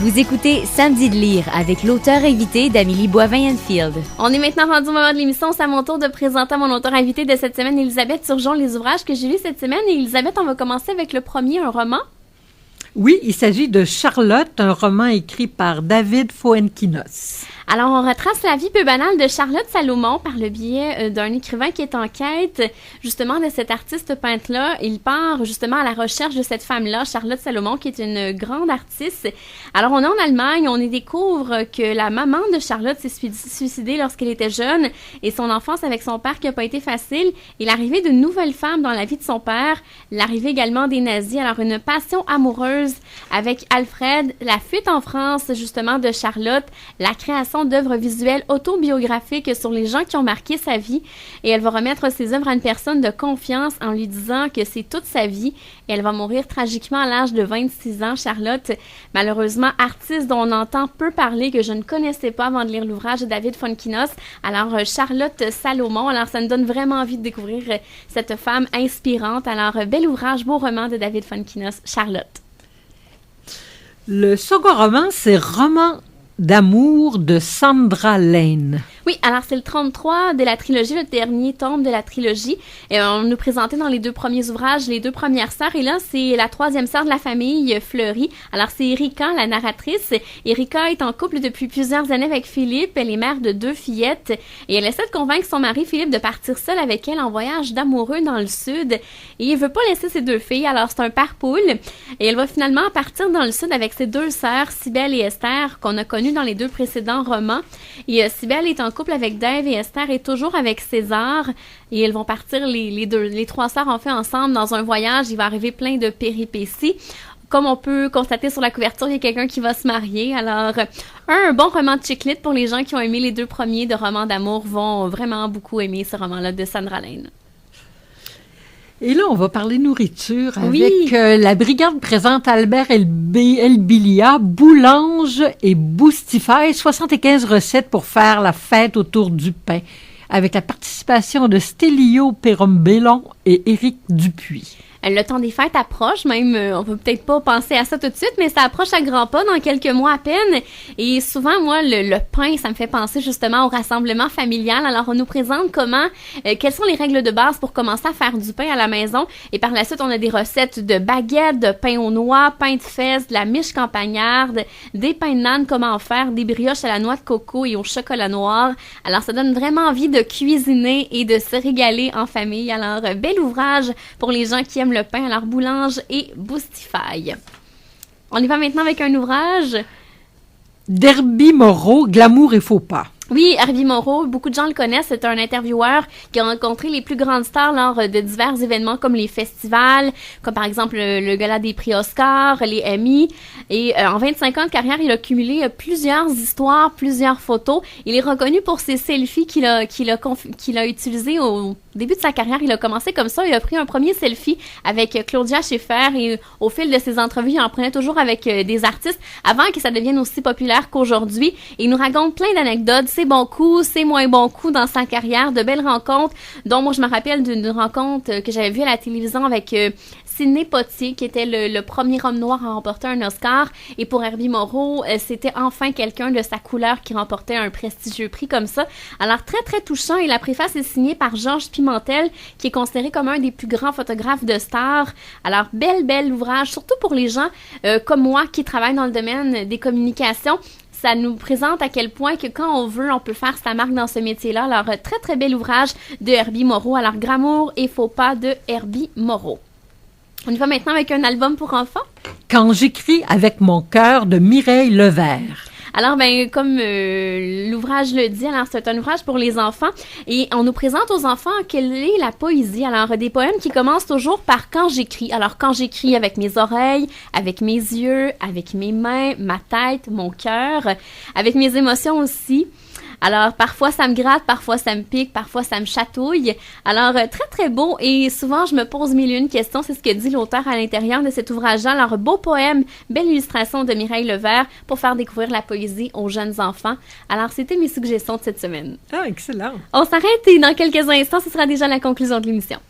Vous écoutez Samedi de lire avec l'auteur invité d'Amélie Boivin-Enfield. On est maintenant rendu au moment de l'émission. C'est à mon tour de présenter mon auteur invité de cette semaine, Elisabeth Turgeon, les ouvrages que j'ai lus cette semaine. Et Elisabeth, on va commencer avec le premier, un roman. Oui, il s'agit de Charlotte, un roman écrit par David Fuenquinos. Alors, on retrace la vie peu banale de Charlotte Salomon par le biais d'un écrivain qui est en quête, justement, de cet artiste peintre-là. Il part, justement, à la recherche de cette femme-là, Charlotte Salomon, qui est une grande artiste. Alors, on est en Allemagne, on y découvre que la maman de Charlotte s'est suicidée lorsqu'elle était jeune et son enfance avec son père qui n'a pas été facile. Et l'arrivée d'une nouvelle femme dans la vie de son père, l'arrivée également des nazis. Alors, une passion amoureuse avec Alfred, la fuite en France, justement, de Charlotte, la création d'œuvres visuelles autobiographiques sur les gens qui ont marqué sa vie, et elle va remettre ses œuvres à une personne de confiance en lui disant que c'est toute sa vie, et elle va mourir tragiquement à l'âge de 26 ans, Charlotte, malheureusement artiste dont on entend peu parler, que je ne connaissais pas avant de lire l'ouvrage de David Fuenquinos. Alors Charlotte Salomon, alors ça me donne vraiment envie de découvrir cette femme inspirante. Alors bel ouvrage, beau roman de David Fuenquinos, Charlotte. Le second roman, c'est Roman d'amour de Sandra Lane. Oui, alors c'est le 33 de la trilogie, le dernier tome de la trilogie. Et on nous présentait dans les deux premiers ouvrages les deux premières sœurs. Et là, c'est la troisième sœur de la famille, Fleury. Alors c'est Erika, la narratrice. Erika est en couple depuis plusieurs années avec Philippe. Elle est mère de 2 fillettes. Et elle essaie de convaincre son mari, Philippe, de partir seul avec elle en voyage d'amoureux dans le sud. Et il veut pas laisser ses 2 filles. Alors c'est un père poule. Et elle va finalement partir dans le sud avec ses 2 sœurs, Cybèle et Esther, qu'on a connues dans les 2 précédents romans. Et Cybèle est en couple avec Dave et Esther est toujours avec César, et elles vont partir les 3 sœurs en fait ensemble dans un voyage. Il va arriver plein de péripéties. Comme on peut constater sur la couverture, il y a quelqu'un qui va se marier. Alors, un bon roman de chick lit pour les gens qui ont aimé les 2 premiers de romans d'amour vont vraiment beaucoup aimer ce roman-là de Sandra Lane. Et là, on va parler nourriture avec la brigade présente Albert Elbilia, Boulange et Boostify, 75 recettes pour faire la fête autour du pain, avec la participation de Stelio Perombellon et Éric Dupuis. Le temps des fêtes approche, même, on peut peut-être pas penser à ça tout de suite, mais ça approche à grands pas dans quelques mois à peine. Et souvent, moi, le pain, ça me fait penser justement au rassemblement familial. Alors, on nous présente quelles sont les règles de base pour commencer à faire du pain à la maison. Et par la suite, on a des recettes de baguettes, de pain aux noix, pain de fesses, de la miche campagnarde, des pains de naan, comment en faire, des brioches à la noix de coco et au chocolat noir. Alors, ça donne vraiment envie de cuisiner et de se régaler en famille. Alors, bel ouvrage pour les gens qui aiment le pain, alors Boulange et Boostify. On y va maintenant avec un ouvrage d'Herbie Moreau, Glamour et faux pas. Oui, Herbie Moreau, beaucoup de gens le connaissent, c'est un intervieweur qui a rencontré les plus grandes stars lors de divers événements comme les festivals, comme par exemple le gala des prix Oscar, les Emmy. Et en 25 ans de carrière, il a cumulé plusieurs histoires, plusieurs photos. Il est reconnu pour ses selfies qu'il a utilisés au début de sa carrière. Il a commencé comme ça, il a pris un premier selfie avec Claudia Schiffer et au fil de ses entrevues, il en prenait toujours avec des artistes avant que ça devienne aussi populaire qu'aujourd'hui. Et il nous raconte plein d'anecdotes, ses bons coups, ses moins bons coups dans sa carrière, de belles rencontres, dont moi je me rappelle d'une rencontre que j'avais vue à la télévision avec Sidney Poitier, qui était le premier homme noir à remporter un Oscar. Et pour Herbie Moreau, c'était enfin quelqu'un de sa couleur qui remportait un prestigieux prix comme ça. Alors, très, très touchant. Et la préface est signée par Georges Pimentel, qui est considéré comme un des plus grands photographes de stars. Alors, bel ouvrage, surtout pour les gens comme moi qui travaillent dans le domaine des communications. Ça nous présente à quel point que quand on veut, on peut faire sa marque dans ce métier-là. Alors, très, très bel ouvrage de Herbie Moreau. Alors, Glamour et faux pas de Herbie Moreau. On y va maintenant avec un album pour enfants. Quand j'écris avec mon cœur de Mireille Levert. Alors, comme l'ouvrage le dit, alors c'est un ouvrage pour les enfants et on nous présente aux enfants quelle est la poésie. Alors, des poèmes qui commencent toujours par « quand j'écris ». Alors, quand j'écris avec mes oreilles, avec mes yeux, avec mes mains, ma tête, mon cœur, avec mes émotions aussi. Alors, parfois, ça me gratte, parfois, ça me pique, parfois, ça me chatouille. Alors, très, très beau. Et souvent, je me pose mille et une questions. C'est ce que dit l'auteur à l'intérieur de cet ouvrage-là. Alors, beau poème, belle illustration de Mireille Levert pour faire découvrir la poésie aux jeunes enfants. Alors, c'était mes suggestions de cette semaine. Ah, excellent. On s'arrête et dans quelques instants, ce sera déjà la conclusion de l'émission.